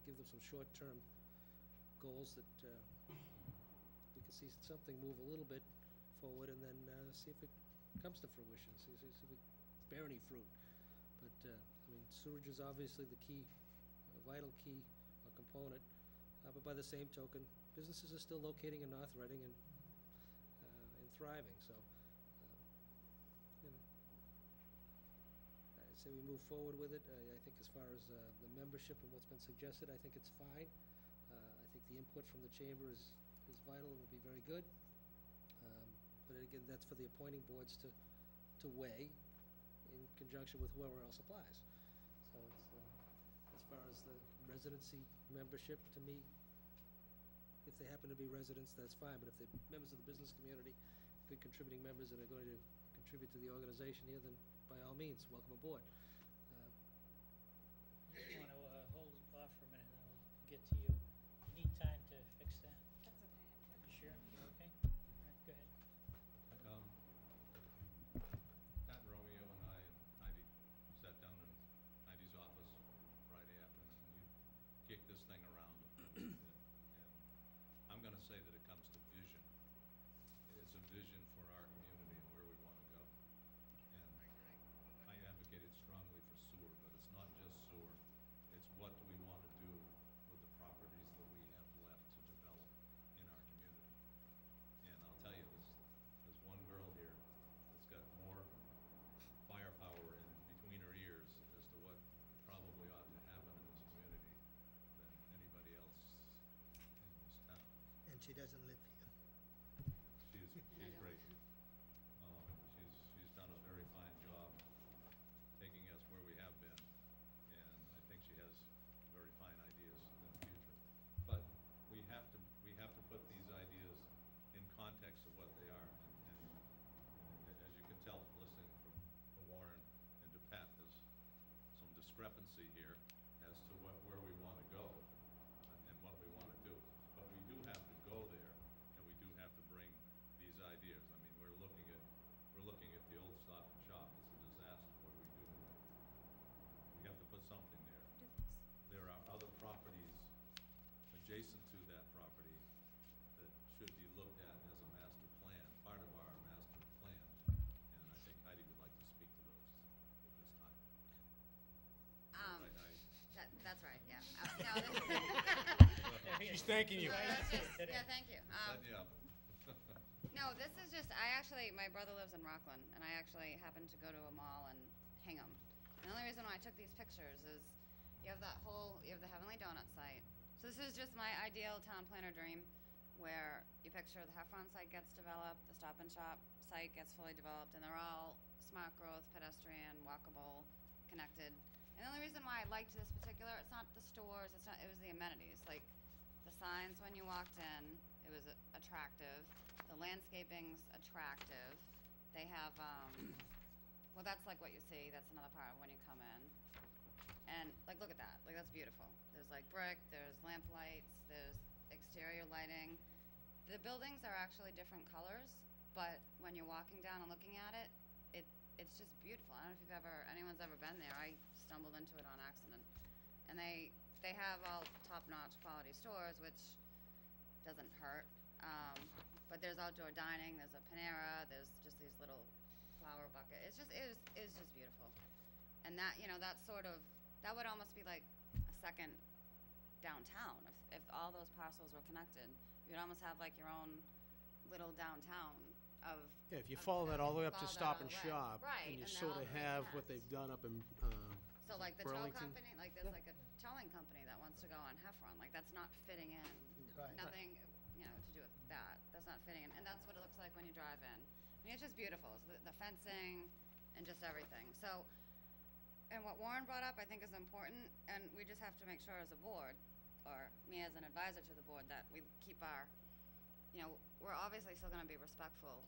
give them some short-term goals that we can see something move a little bit forward, and then see if it comes to fruition, see if we bear any fruit. But, I mean, sewage is obviously the key, vital key component, but by the same token, businesses are still locating in North Reading and thriving, so, you know, I'd say we move forward with it. I think as far as the membership and what's been suggested, I think it's fine. I think the input from the chamber is vital and will be very good. But again, that's for the appointing boards to weigh in conjunction with whoever else applies. So it's, as far as the residency membership, to me, if they happen to be residents, that's fine. But if they're members of the business community, good contributing members that are going to contribute to the organization here, then by all means, welcome aboard. I just want to hold off for a minute, and I'll get to you. You need time to fix that? That's okay. You sure? You okay? All right, go ahead. Pat Romeo and I and Heidi sat down in Heidi's office Friday afternoon. You kicked this thing around. And I'm going to say that it comes to vision. It's a vision for our community and where we want to go. And I advocated strongly for sewer, but it's not just sewer. It's what do we want to do with the properties that we have left to develop in our community. And I'll tell you, there's one girl here that's got more firepower in between her ears as to what probably ought to happen in this community than anybody else in this town. And she doesn't live here. She's great. She's done a very fine job taking us where we have been, and I think she has very fine ideas in the future. But we have to put these ideas in context of what they are. And as you can tell from listening from Warren and to Pat, there's some discrepancy here as to where we want to go and what we want to do. But we do have to go there, and we do have to bring these ideas. I mean, we're looking at the old Stop and Shop. It's a disaster. What do we do with it? We have to put something there. There are other properties adjacent to that property that should be looked at as a master plan, part of our master plan. And I think Heidi would like to speak to those at this time. Right, Heidi? That's right, yeah. She's thanking you. Yeah, thank you. Set you up. No, this is just, my brother lives in Rockland, and I actually happened to go to a mall in Hingham. And the only reason why I took these pictures is you have the Heavenly Donut site. So this is just my ideal town planner dream, where you picture the Heffron site gets developed, the Stop and Shop site gets fully developed, and they're all smart growth, pedestrian, walkable, connected. And the only reason why I liked this particular, it's not the stores, it was the amenities. Like the signs when you walked in, it was attractive. The landscaping's attractive. They have, well, that's like what you see. That's another part of when you come in. And like, look at that. Like, that's beautiful. There's like brick, there's lamp lights, there's exterior lighting. The buildings are actually different colors, but when you're walking down and looking at it, it's just beautiful. I don't know if anyone's ever been there. I stumbled into it on accident. And they have all top-notch quality stores, which doesn't hurt. But there's outdoor dining, there's a Panera, there's just these little flower bucket. It is just beautiful. And that, that would almost be like a second downtown. If all those parcels were connected, you'd almost have like your own little downtown of. Yeah, if you follow that all the way up to follow that Stop all and the way. Shop, Right, and you and sort all of the way have what connects. they've done up in So like the tow Burlington. company, like there's like a towing company that wants to go on Heffron, like that's not fitting in. Right. Nothing, to do with that. That's not fitting in, and that's what it looks like when you drive in. I mean, it's just beautiful. It's the fencing and just everything. So, and what Warren brought up, I think, is important, and we just have to make sure as a board, or me as an advisor to the board, that we keep our, we're obviously still going to be respectful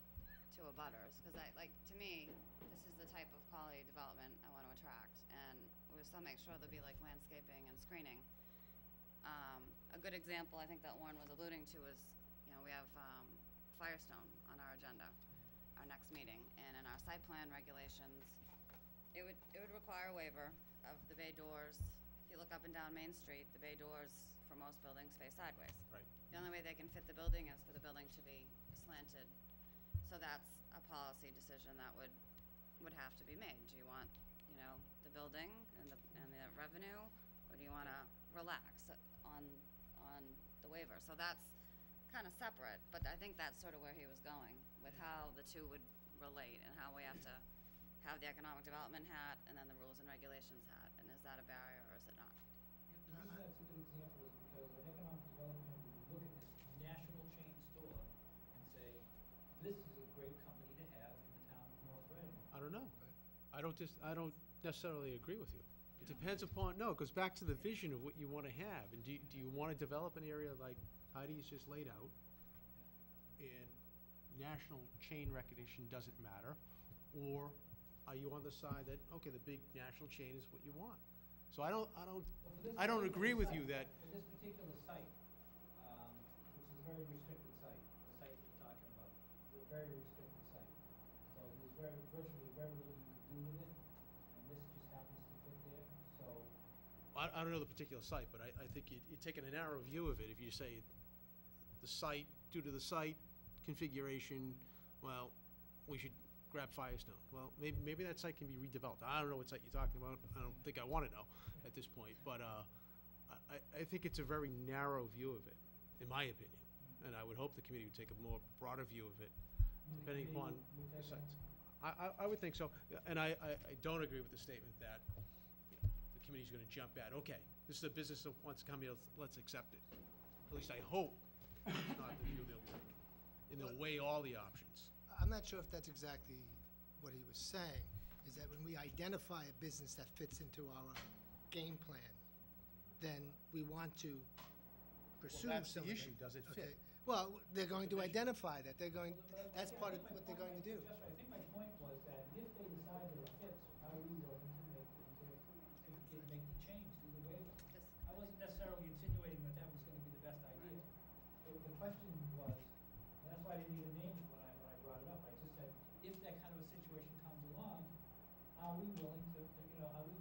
to abutters, because to me, this is the type of quality development I want to attract, and we still make sure there'll be like landscaping and screening. A good example I think that Warren was alluding to is, we have Firestone on our agenda, our next meeting, and in our site plan regulations, it would require a waiver of the bay doors. If if you look up and down Main Street, the bay doors for most buildings face sideways. Right. The only way they can fit the building is for the building to be slanted. So that's a policy decision that would have to be made. Do you want, you know, the building and the revenue, or do you want to relax on the waiver? So that's kind of separate, but I think that's sort of where he was going with how the two would relate and how we have to have the economic development hat and then the rules and regulations hat. And is that a barrier or is it not? The reason that's a good example is because an economic development would look at this national chain store and say, this is a great company to have in the town of North Reading. I don't know. I don't necessarily agree with you. It depends upon, no, it goes back to the vision of what you want to have. And do you want to develop an area like Heidi's just laid out, and national chain recognition doesn't matter? Or are you on the side that, okay, the big national chain is what you want? So I don't agree with you that, For this particular site, which is a very restricted site, the site that you're talking about, is a very restricted site. So there's virtually very little you can do with it, and this just happens to fit there, so. I don't know the particular site, but I think you're taking a narrow view of it if you say the site, due to the site configuration, well, we should grab Firestone. Well, maybe that site can be redeveloped. I don't know what site you're talking about. I don't think I want to know at this point, but I think it's a very narrow view of it, in my opinion. And I would hope the committee would take a more broader view of it, depending upon the sites. I would think so, and I don't agree with the statement that, you know, the committee's going to jump at, okay, this is a business that wants to come here, let's accept it. At least I hope it's not the view they'll take, and they'll weigh all the options. I'm not sure if that's exactly what he was saying, is that when we identify a business that fits into our game plan, then we want to pursue some of it. That's the issue, does it fit? Okay. Well, they're going to identify that, that's part of what they're going to do. Just right. I think my point was that if they decide that it fits, are we willing to make the change, do the waiver? I wasn't necessarily insinuating that was gonna be the best idea. The question was, and that's why I didn't even name it when I brought it up, I just said, if that kind of a situation comes along, are we willing to make the change? Are we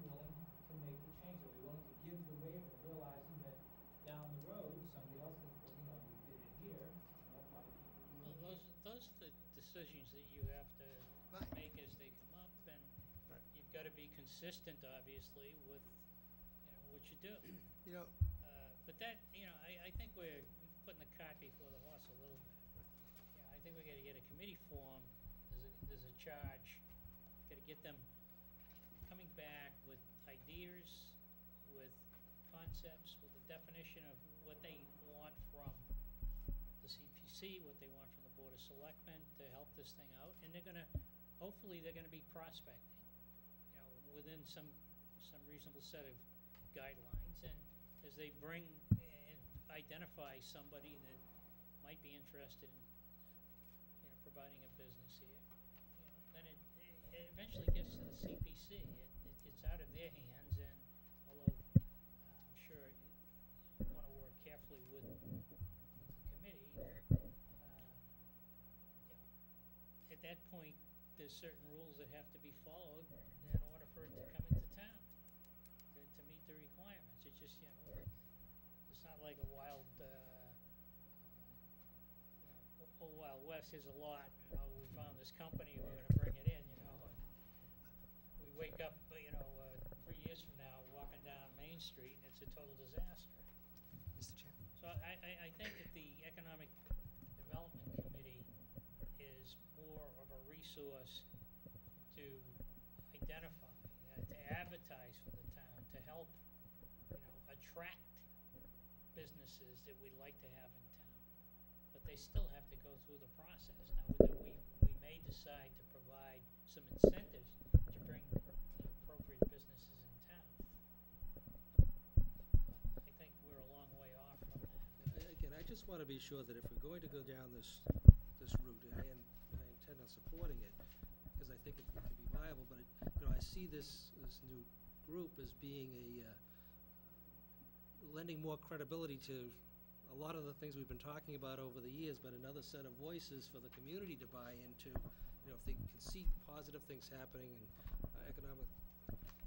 willing to give the waiver, realizing that down the road, somebody else could, we did it here, why keep it Well, Mm-hmm. those are the decisions that you have to Right. make as they come up, and Right. you've gotta be consistent, obviously, with, what you do. You know, But that, I think we're putting the cart before the horse a little bit. I think we gotta get a committee formed, there's a charge, gotta get them coming back with ideas, with concepts, with a definition of what they want from the CPC, what they want from the Board of Selectmen to help this thing out, and hopefully they're gonna be prospecting, within some reasonable set of guidelines, and as they bring and identify somebody that might be interested in, providing a business here, then it eventually gets to the CPC. It gets out of their hands, and although I'm sure you want to work carefully with the committee, at that point, there's certain rules that have to be followed in order for it to come into town, to meet the requirements. It's just, it's not like a wild, whole Wild West. Here's a lot, we found this company, we're gonna bring it in, and we wake up, 3 years from now, walking down Main Street, and it's a total disaster. Mr. Chairman. So I think that the Economic Development Committee is more of a resource to identify, to advertise for the town, to help, attract businesses that we'd like to have in town. But they still have to go through the process. Now, we may decide to provide some incentives to bring the appropriate businesses in town. I think we're a long way off from that. Again, I just want to be sure that if we're going to go down this route, and I intend on supporting it, because I think it can be viable, but I see this new group as being lending more credibility to a lot of the things we've been talking about over the years, but another set of voices for the community to buy into. If they can see positive things happening and economic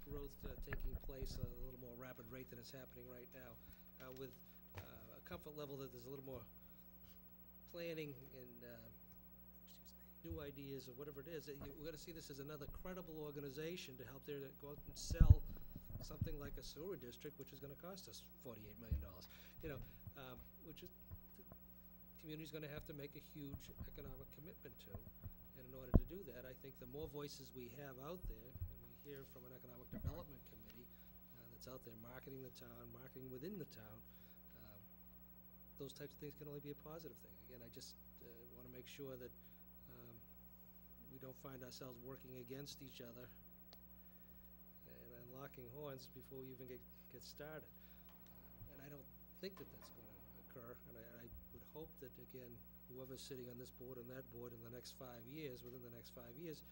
growth taking place at a little more rapid rate than is happening right now, with a comfort level that there's a little more planning and new ideas or whatever it is, we're gonna see this as another credible organization to help there to go out and sell something like a sewer district, which is gonna cost us $48 million, which is, the community's gonna have to make a huge economic commitment to. And in order to do that, I think the more voices we have out there, and we hear from an economic development committee that's out there marketing the town, marketing within the town, those types of things can only be a positive thing. Again, I just wanna make sure that we don't find ourselves working against each other and locking horns before we even get started. And I don't think that that's going to occur, and I would hope that, again, whoever's sitting on this board and that board in the next 5 years, within the next 5 years,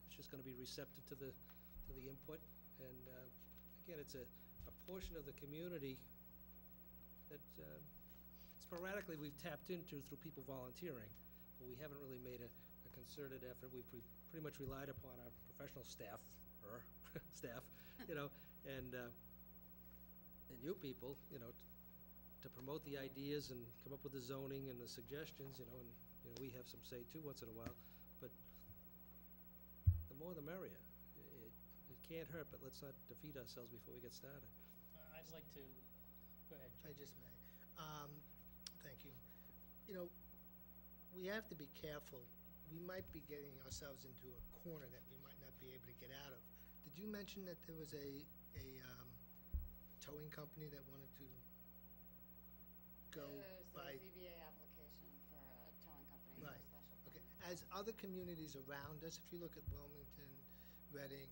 it's just going to be receptive to the input. And again, it's a portion of the community that sporadically we've tapped into through people volunteering, but we haven't really made a concerted effort. We've pretty much relied upon our professional staff, and you people, to promote the ideas and come up with the zoning and the suggestions, and we have some say too once in a while, but the more the merrier. It can't hurt, but let's not defeat ourselves before we get started. I'd like to, go ahead. I just may. Thank you. We have to be careful. We might be getting ourselves into a corner that we might not be able to get out of. Did you mention that there was a towing company that wanted to go by? There's a ZBA application for a towing company for a Right. special Okay. permit. As other communities around us, if you look at Wilmington, Reading,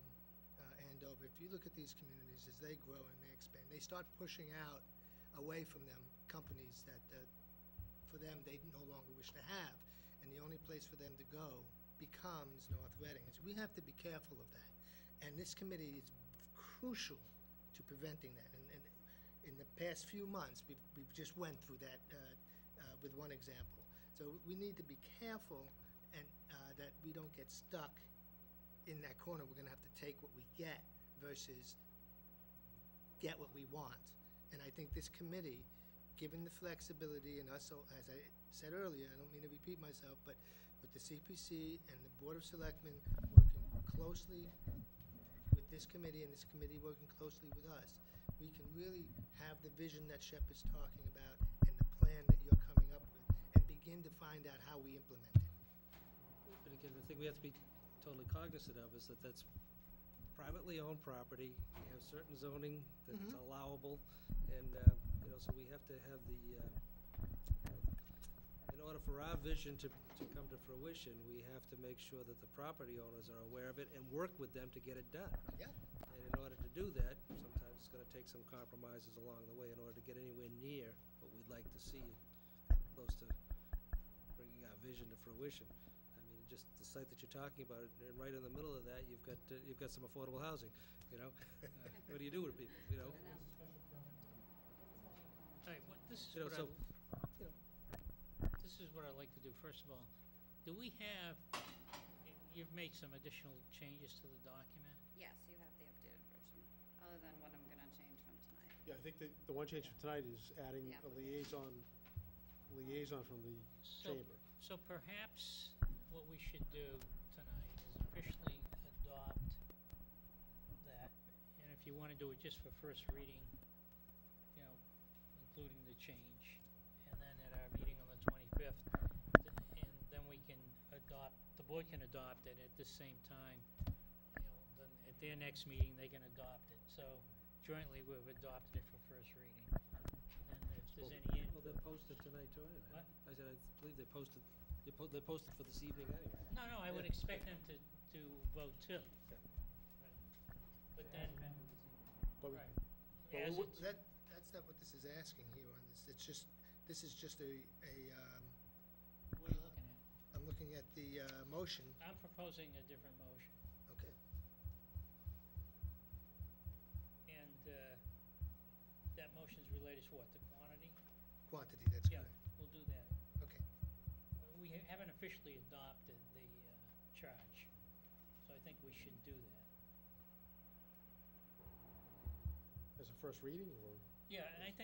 Andover, if you look at these communities as they grow and they expand, they start pushing out away from them companies that for them they no longer wish to have. And the only place for them to go becomes North Reading. So we have to be careful of that. And this committee is crucial to preventing that. And in the past few months, we've just went through that with one example. So we need to be careful and that we don't get stuck in that corner. We're going to have to take what we get versus get what we want. And I think this committee, given the flexibility and us, as I said earlier, I don't mean to repeat myself, but with the CPC and the Board of Selectmen working closely with this committee and this committee working closely with us, we can really have the vision that Shep is talking about and the plan that you're coming up with and begin to find out how we implement it. But again, the thing we have to be totally cognizant of is that that's privately owned property. We have certain zoning that's allowable, and, so we have to have in order for our vision to come to fruition, we have to make sure that the property owners are aware of it and work with them to get it done. Yeah. And in order to do that, sometimes it's gonna take some compromises along the way in order to get anywhere near what we'd like to see, close to bringing our vision to fruition. I mean, just the site that you're talking about, and right in the middle of that, you've got some affordable housing, What do you do with people, I know. All right, this is You know, what so, this is what I'd like to do. First of all, do we have, you've made some additional changes to the document? Yes, you have the updated version, other than what I'm gonna change from tonight. Yeah, I think that the one change from tonight is adding The a liaison from the chamber. So perhaps what we should do tonight is officially adopt that, and if you want to do it just for first reading, including the change, and then at our meeting on the 25th, and then we can adopt, the board can adopt it at the same time, then at their next meeting, they can adopt it. So jointly, we've adopted it for first reading. And if there's any well, they're posted tonight too anyway. What? I said, I believe they're posted for this evening anyway. No, I would Yeah. expect them to vote too. Yeah. Right. But then, But we- right. but As we- it's- That's not what this is asking here on this. This is just What are you looking at? I'm looking at the motion. I'm proposing a different motion. Okay. And that motion's related to what, the quantity? Quantity, that's Yeah, correct. we'll do that. Okay. We haven't officially adopted the charge, so I think we should do that. as a first reading, or? Yeah, and I think